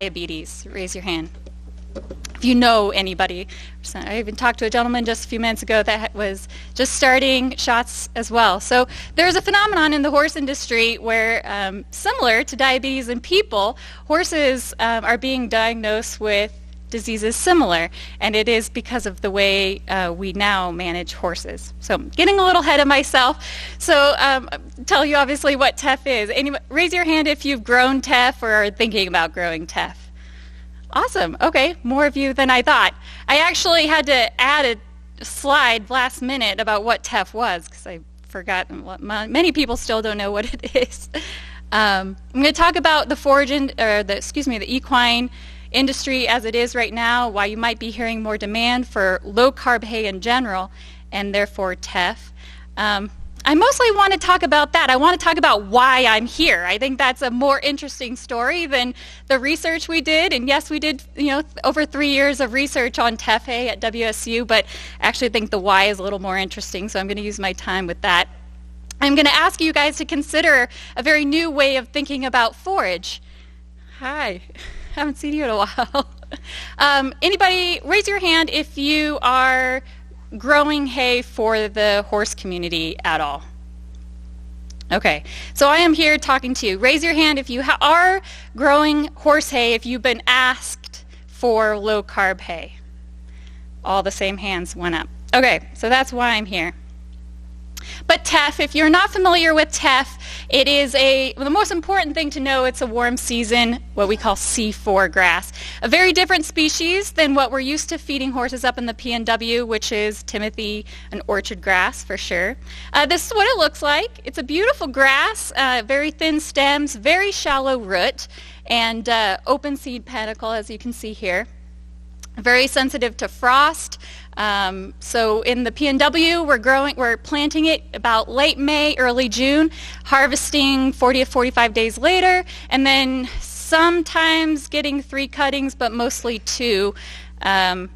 diabetes? Raise your hand. If you know anybody. I even talked to a gentleman just a few minutes ago that was just starting shots as well. So there's a phenomenon in the horse industry where, similar to diabetes in people, horses are being diagnosed with diseases similar, and it is because of the way we now manage horses. So I'm getting a little ahead of myself. So tell you obviously what Teff is. Raise your hand if you've grown Teff or are thinking about growing Teff. Awesome. Okay, more of you than I thought. I actually had to add a slide last minute about what Teff was because I forgot. Many people still don't know what it is. I'm going to talk about the the equine industry as it is right now, why you might be hearing more demand for low carb hay in general, and therefore Teff. I mostly want to talk about that. I want to talk about why I'm here. I think that's a more interesting story than the research we did. And yes, we did, over 3 years of research on Teff hay at WSU, but I actually think the why is a little more interesting, so I'm going to use my time with that. I'm going to ask you guys to consider a very new way of thinking about forage. Hi, haven't seen you in a while. Anybody, raise your hand if you are growing hay for the horse community at all. Okay, so I am here talking to you. Raise your hand if you are growing horse hay, if you've been asked for low carb hay. All the same hands went up. Okay, so that's why I'm here. But Teff, if you're not familiar with Teff, it is the most important thing to know, it's a warm season, what we call C4 grass. A very different species than what we're used to feeding horses up in the PNW, which is Timothy and orchard grass for sure. This is what it looks like. It's a beautiful grass, very thin stems, very shallow root, and open seed panicle, as you can see here. Very sensitive to frost. So in the PNW, we're planting it about late May, early June, harvesting 40 to 45 days later, and then sometimes getting 3 cuttings, but mostly 2, and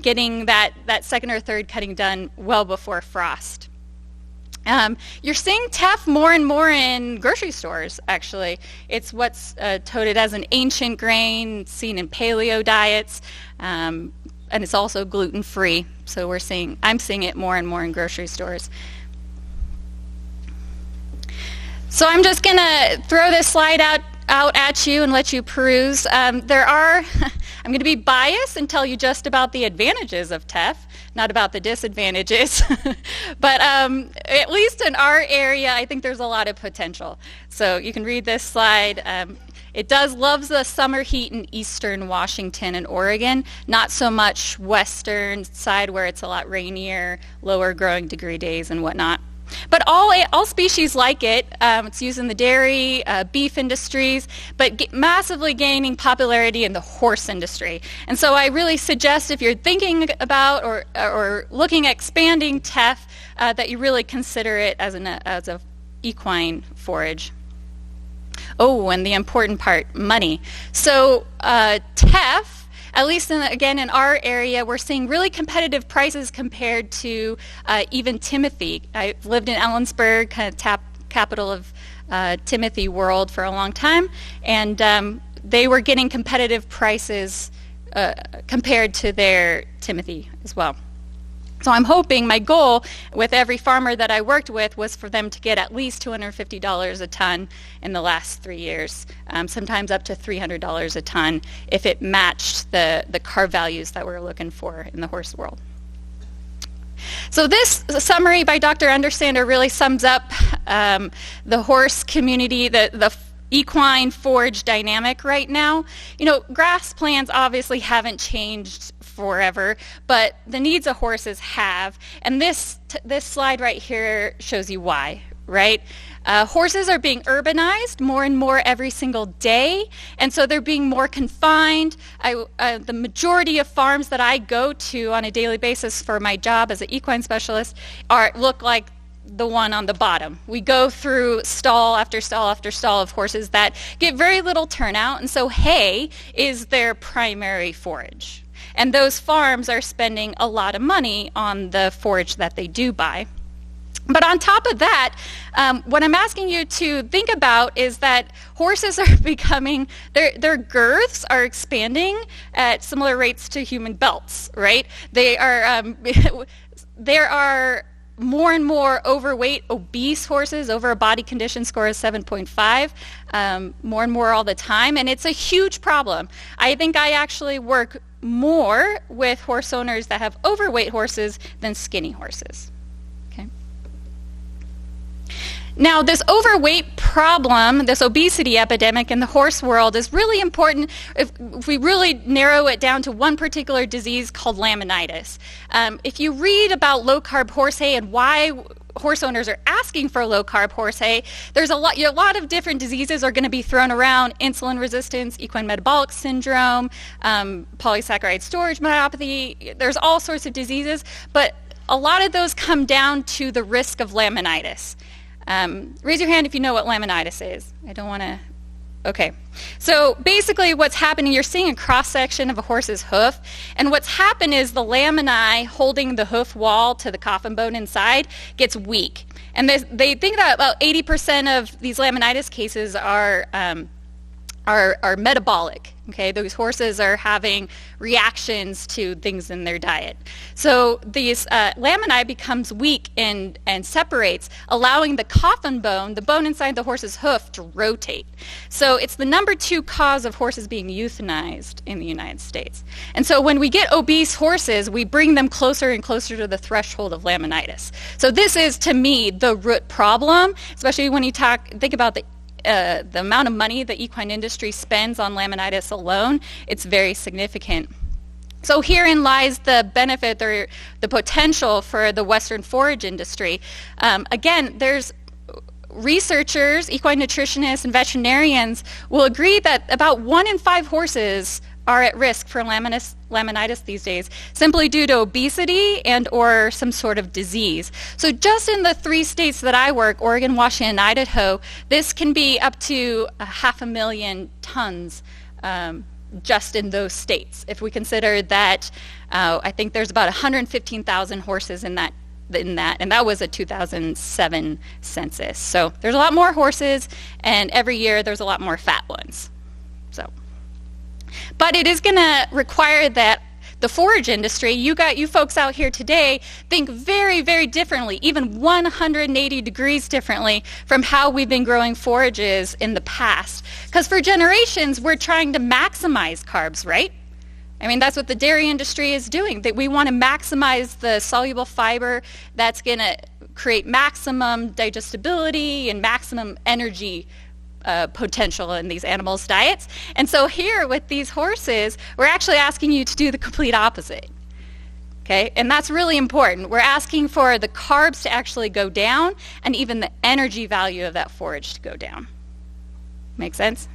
getting that second or third cutting done well before frost. You're seeing Teff more and more in grocery stores, actually. It's what's touted as an ancient grain, seen in paleo diets, and it's also gluten-free. So I'm seeing it more and more in grocery stores. So I'm just going to throw this slide out at you and let you peruse. I'm going to be biased and tell you just about the advantages of Teff, not about the disadvantages. But at least in our area, I think there's a lot of potential. So you can read this slide. It loves the summer heat in eastern Washington and Oregon, not so much western side where it's a lot rainier, lower growing degree days and whatnot. But all species like it. It's used in the dairy, beef industries, but massively gaining popularity in the horse industry. And so I really suggest if you're thinking about or looking at expanding Teff, that you really consider it as a equine forage. Oh, and the important part, money. So Teff, at least in our area, we're seeing really competitive prices compared to even Timothy. I've lived in Ellensburg, kind of capital of Timothy world for a long time, and they were getting competitive prices compared to their Timothy as well. So I'm hoping, my goal with every farmer that I worked with was for them to get at least $250 a ton in the last 3 years, sometimes up to $300 a ton if it matched the carb values that we're looking for in the horse world. So this summary by Dr. Understander really sums up the horse community, the equine forage dynamic right now. Grass plants obviously haven't changed forever, but the needs of horses have, and this slide right here shows you why, right? Horses are being urbanized more and more every single day, and so they're being more confined. The majority of farms that I go to on a daily basis for my job as an equine specialist look like the one on the bottom. We go through stall after stall after stall of horses that get very little turnout, and so hay is their primary forage. And those farms are spending a lot of money on the forage that they do buy. But on top of that, what I'm asking you to think about is that horses are becoming, their girths are expanding at similar rates to human belts, right? They are, there are more and more overweight, obese horses over a body condition score of 7.5, more and more all the time, and it's a huge problem. I think I actually work more with horse owners that have overweight horses than skinny horses. Now, this overweight problem, this obesity epidemic in the horse world is really important if we really narrow it down to one particular disease called laminitis. If you read about low-carb horse hay and why horse owners are asking for low-carb horse hay, there's a lot of different diseases are going to be thrown around: insulin resistance, equine metabolic syndrome, polysaccharide storage myopathy. There's all sorts of diseases, but a lot of those come down to the risk of laminitis. Raise your hand if you know what laminitis is. I don't want to... Okay. So basically what's happening, you're seeing a cross-section of a horse's hoof, and what's happened is the lamini holding the hoof wall to the coffin bone inside gets weak. And they think that about 80% of these laminitis cases are metabolic. Okay, those horses are having reactions to things in their diet. So these lamini becomes weak and separates, allowing the coffin bone, the bone inside the horse's hoof, to rotate. So it's the number 2 cause of horses being euthanized in the United States. And so when we get obese horses, we bring them closer and closer to the threshold of laminitis. So this is, to me, the root problem, especially when you think about the amount of money the equine industry spends on laminitis alone. It's very significant. So herein lies the benefit or the potential for the Western forage industry. Again, there's researchers, equine nutritionists, and veterinarians will agree that about 1 in 5 horses are at risk for laminitis these days, simply due to obesity and or some sort of disease. So just in the 3 states that I work, Oregon, Washington, and Idaho, this can be up to 500,000 tons just in those states. If we consider that, I think there's about 115,000 horses in that, and that was a 2007 census. So there's a lot more horses, and every year there's a lot more fat ones. But it is going to require that the forage industry, you folks out here today, think very, very differently, even 180 degrees differently from how we've been growing forages in the past. Because for generations, we're trying to maximize carbs, right? I mean, that's what the dairy industry is doing. That we want to maximize the soluble fiber that's going to create maximum digestibility and maximum energy potential in these animals' diets. And so here with these horses, we're actually asking you to do the complete opposite. Okay, and that's really important. We're asking for the carbs to actually go down and even the energy value of that forage to go down. Make sense?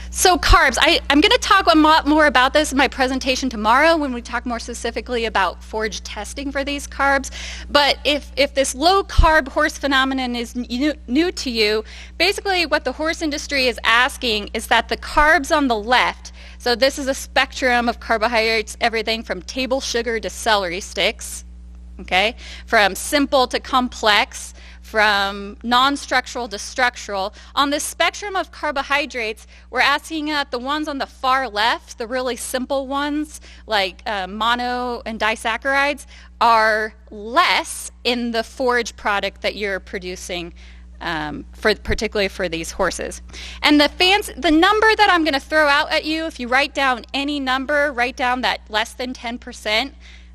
So carbs, I'm going to talk a lot more about this in my presentation tomorrow when we talk more specifically about forage testing for these carbs. But if this low-carb horse phenomenon is new to you, basically what the horse industry is asking is that the carbs on the left, so this is a spectrum of carbohydrates, everything from table sugar to celery sticks, okay, from simple to complex, from non-structural to structural. On this spectrum of carbohydrates, we're asking that the ones on the far left, the really simple ones like mono and disaccharides, are less in the forage product that you're producing, particularly for these horses. And the number that I'm going to throw out at you, if you write down any number, write down that less than 10%.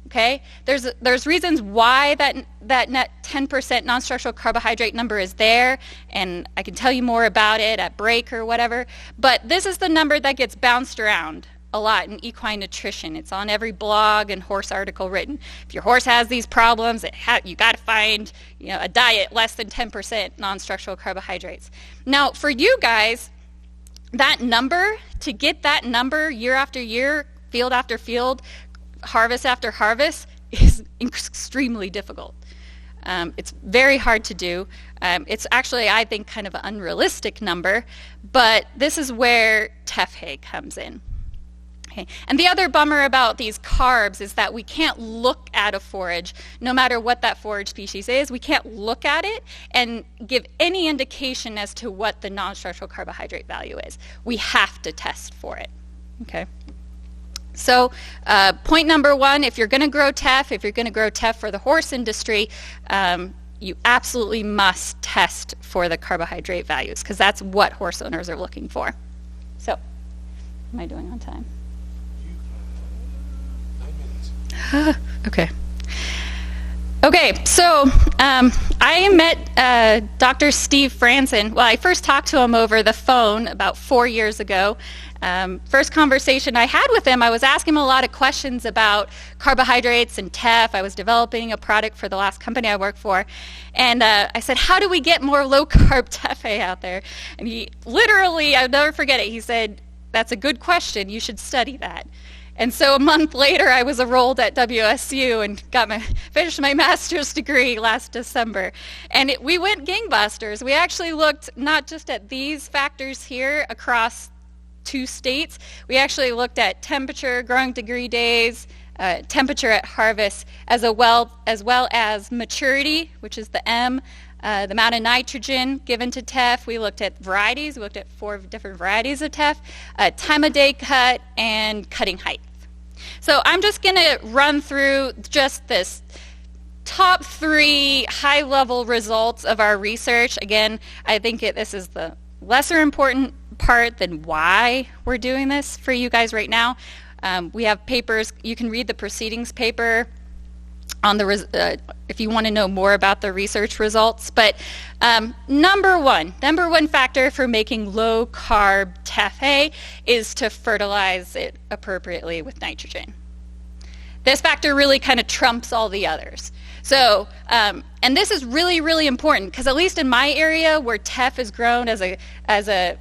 Okay, there's reasons why that net 10% non-structural carbohydrate number is there, and I can tell you more about it at break or whatever, but this is the number that gets bounced around a lot in equine nutrition. It's on every blog and horse article written. If your horse has these problems, you got to find a diet less than 10% non-structural carbohydrates. Now, for you guys, that number, to get that number year after year, field after field, harvest after harvest, is extremely difficult. It's very hard to do. It's actually, I think, kind of an unrealistic number, but this is where Teff hay comes in. Okay. And the other bummer about these carbs is that we can't look at a forage, no matter what that forage species is, we can't look at it and give any indication as to what the non-structural carbohydrate value is. We have to test for it. Okay. So point number one, if you're going to grow teff, for the horse industry, you absolutely must test for the carbohydrate values, because that's what horse owners are looking for. So, am I doing on time? 9 minutes. Okay. Okay, so I met Dr. Steve Franson. Well, I first talked to him over the phone about 4 years ago. First conversation I had with him, I was asking him a lot of questions about carbohydrates and teff. I was developing a product for the last company I worked for. And I said, how do we get more low-carb teff out there? And he literally, I'll never forget it, he said, that's a good question. You should study that. And so a month later, I was enrolled at WSU and finished my master's degree last December. And we went gangbusters. We actually looked not just at these factors here across 2 states. We actually looked at temperature, growing degree days, temperature at harvest, as well as maturity, which is the M, the amount of nitrogen given to teff. We looked at varieties. We looked at 4 different varieties of teff, time of day cut, and cutting height. So I'm just going to run through just this top 3 high-level results of our research. Again, I think this is the lesser important part than why we're doing this for you guys right now. We have papers. You can read the proceedings paper on the if you want to know more about the research results. But number one factor for making low carb teff hay is to fertilize it appropriately with nitrogen. This factor really kind of trumps all the others. So, and this is really, really important, because at least in my area where teff is grown as a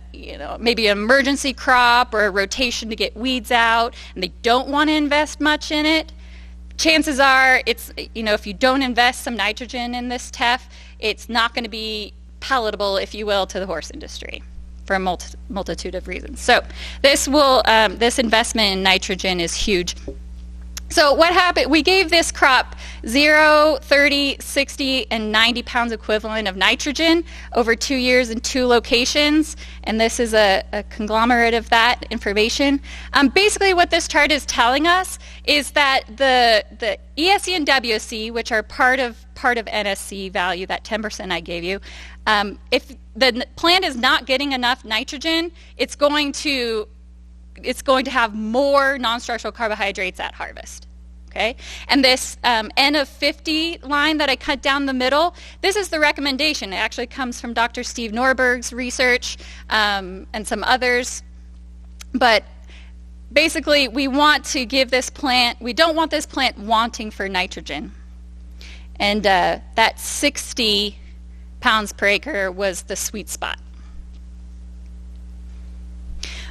maybe an emergency crop or a rotation to get weeds out, and they don't want to invest much in it, chances are it's, if you don't invest some nitrogen in this teff, it's not going to be palatable, if you will, to the horse industry for a multitude of reasons. So this investment in nitrogen is huge. So what happened, we gave this crop 0, 30, 60, and 90 pounds equivalent of nitrogen over 2 years in 2 locations, and this is a conglomerate of that information. Basically what this chart is telling us is that the ESC and WC, which are part of NSC value, that 10% I gave you, if the plant is not getting enough nitrogen, it's going to have more non-structural carbohydrates at harvest. Okay, and this N of 50 line that I cut down the middle, this is the recommendation. It actually comes from Dr. Steve Norberg's research and some others. But basically, we want to give this plant, we don't want this plant wanting for nitrogen. And that 60 pounds per acre was the sweet spot.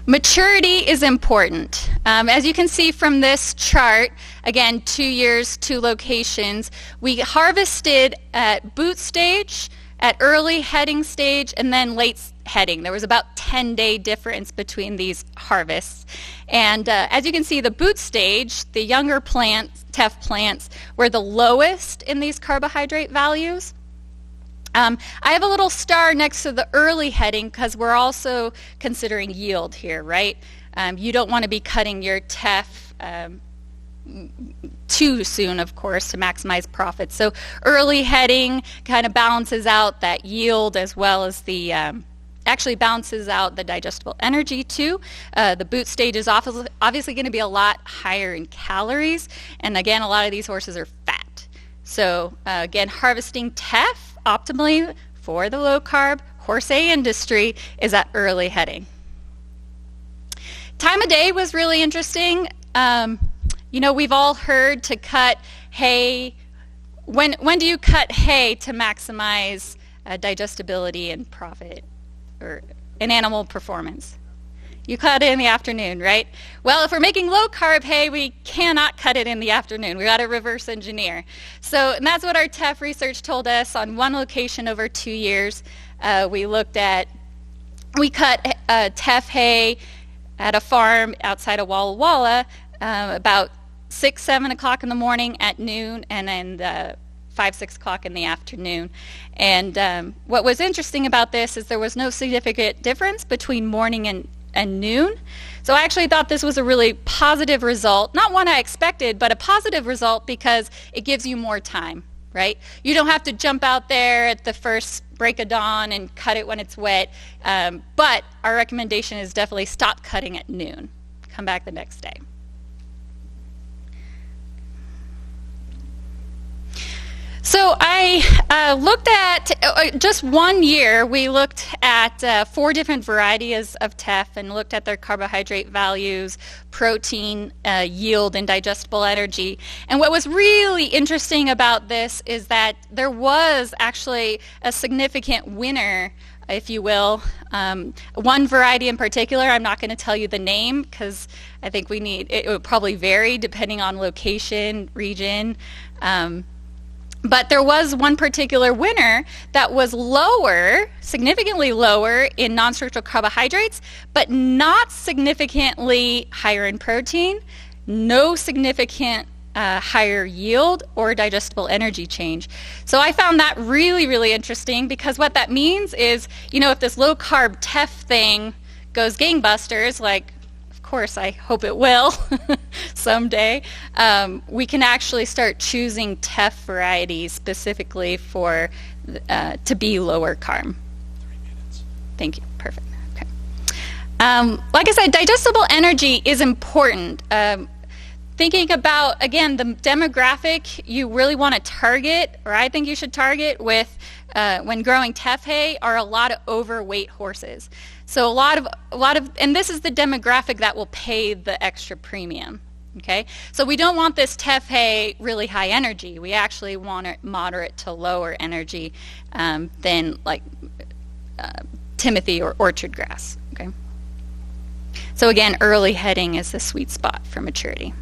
Maturity is important. As you can see from this chart, again, 2 years, 2 locations, we harvested at boot stage, at early heading stage, and then late heading. There was about 10-day difference between these harvests. And as you can see, the boot stage, the younger plants, teff plants, were the lowest in these carbohydrate values. I have a little star next to the early heading because we're also considering yield here, right? You don't want to be cutting your teff too soon, of course, to maximize profits. So early heading kind of balances out that yield, as well as the actually balances out the digestible energy too. The boot stage is obviously going to be a lot higher in calories, and again, a lot of these horses are fat. So again, harvesting teff optimally for the low-carb horse hay industry is at early heading. Time of day was really interesting. We've all heard to cut hay. When do you cut hay to maximize digestibility and profit or in animal performance? You cut it in the afternoon, right? Well, if we're making low-carb hay, we cannot cut it in the afternoon. We got to reverse engineer. So, and that's what our teff research told us. On one location over 2 years, we cut teff hay at a farm outside of Walla Walla about 6, 7 o'clock in the morning, at noon, and then 5, 6 o'clock in the afternoon. And what was interesting about this is there was no significant difference between morning and noon. So I actually thought this was a really positive result, not one I expected, but a positive result because it gives you more time, right? You don't have to jump out there at the first break of dawn and cut it when it's wet, but our recommendation is definitely stop cutting at noon. Come back the next day. So I looked at, just 1 year, we looked at 4 different varieties of teff and looked at their carbohydrate values, protein, yield, and digestible energy. And what was really interesting about this is that there was actually a significant winner, if you will. One variety in particular, I'm not going to tell you the name because I think it would probably vary depending on location, region. But there was one particular winner that was lower, significantly lower in non-structural carbohydrates, but not significantly higher in protein, no significant higher yield or digestible energy change. So I found that really, really interesting because what that means is, if this low carb teff thing goes gangbusters, like, of course I hope it will someday, we can actually start choosing teff varieties specifically for to be lower carb. 3 minutes. Thank you. Perfect. Okay. Like I said, digestible energy is important. Thinking about, again, the demographic you really want to target, or I think you should target with when growing teff hay, are a lot of overweight horses. So a lot of, and this is the demographic that will pay the extra premium. Okay, so we don't want this teff hay really high energy. We actually want it moderate to lower energy than like Timothy or orchard grass. Okay, so again, early heading is the sweet spot for maturity.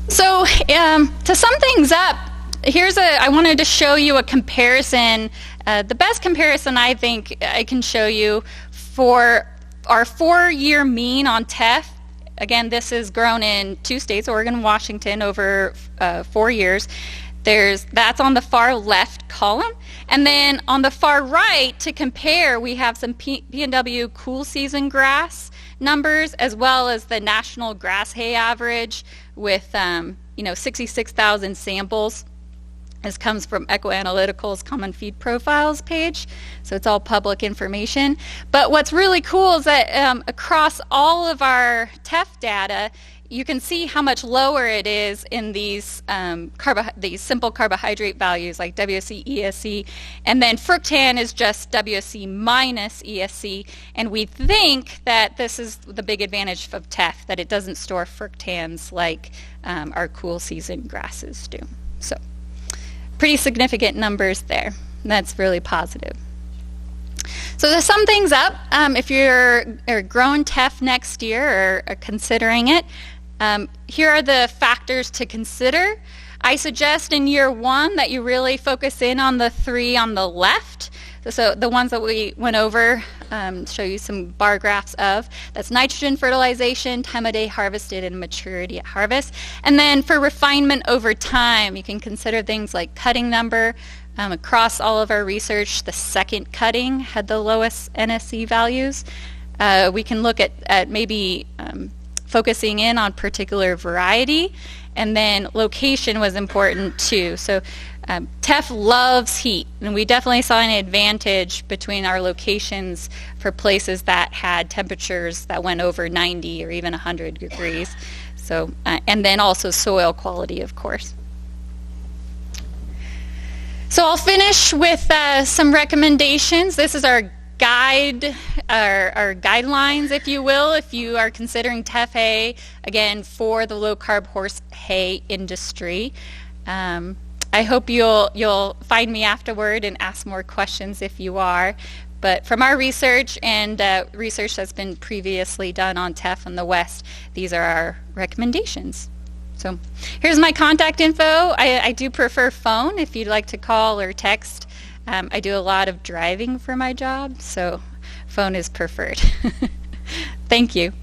So to sum things up, I wanted to show you a comparison, the best comparison I think I can show you for our 4-year mean on teff. Again, this is grown in 2 states, Oregon and Washington, over 4 years. That's on the far left column. And then on the far right, to compare, we have some P&W cool season grass numbers, as well as the national grass hay average with 66,000 samples. This comes from EcoAnalytical's Common Feed Profiles page, so it's all public information. But what's really cool is that across all of our teff data, you can see how much lower it is in these simple carbohydrate values like WSC, ESC, and then fructan is just WSC minus ESC, and we think that this is the big advantage of teff, that it doesn't store fructans like our cool season grasses do. So pretty significant numbers there. That's really positive. So to sum things up, if you're growing teff next year or considering it, here are the factors to consider. I suggest in year 1 that you really focus in on the 3 on the left. So the ones that we went over, show you some bar graphs of. That's nitrogen fertilization, time of day harvested, and maturity at harvest. And then for refinement over time, you can consider things like cutting number. Across all of our research, the second cutting had the lowest NSE values. We can look at maybe focusing in on particular variety, and then location was important too. So teff loves heat, and we definitely saw an advantage between our locations for places that had temperatures that went over 90 or even 100 degrees. So, and then also soil quality, of course. So I'll finish with some recommendations. This is our guide, our guidelines, if you will, if you are considering teff hay, again, for the low-carb horse hay industry. I hope you'll find me afterward and ask more questions if you are. But from our research and research that's been previously done on teff in the West, these are our recommendations. So here's my contact info. I do prefer phone if you'd like to call or text. I do a lot of driving for my job, so phone phone is preferred. Thank you.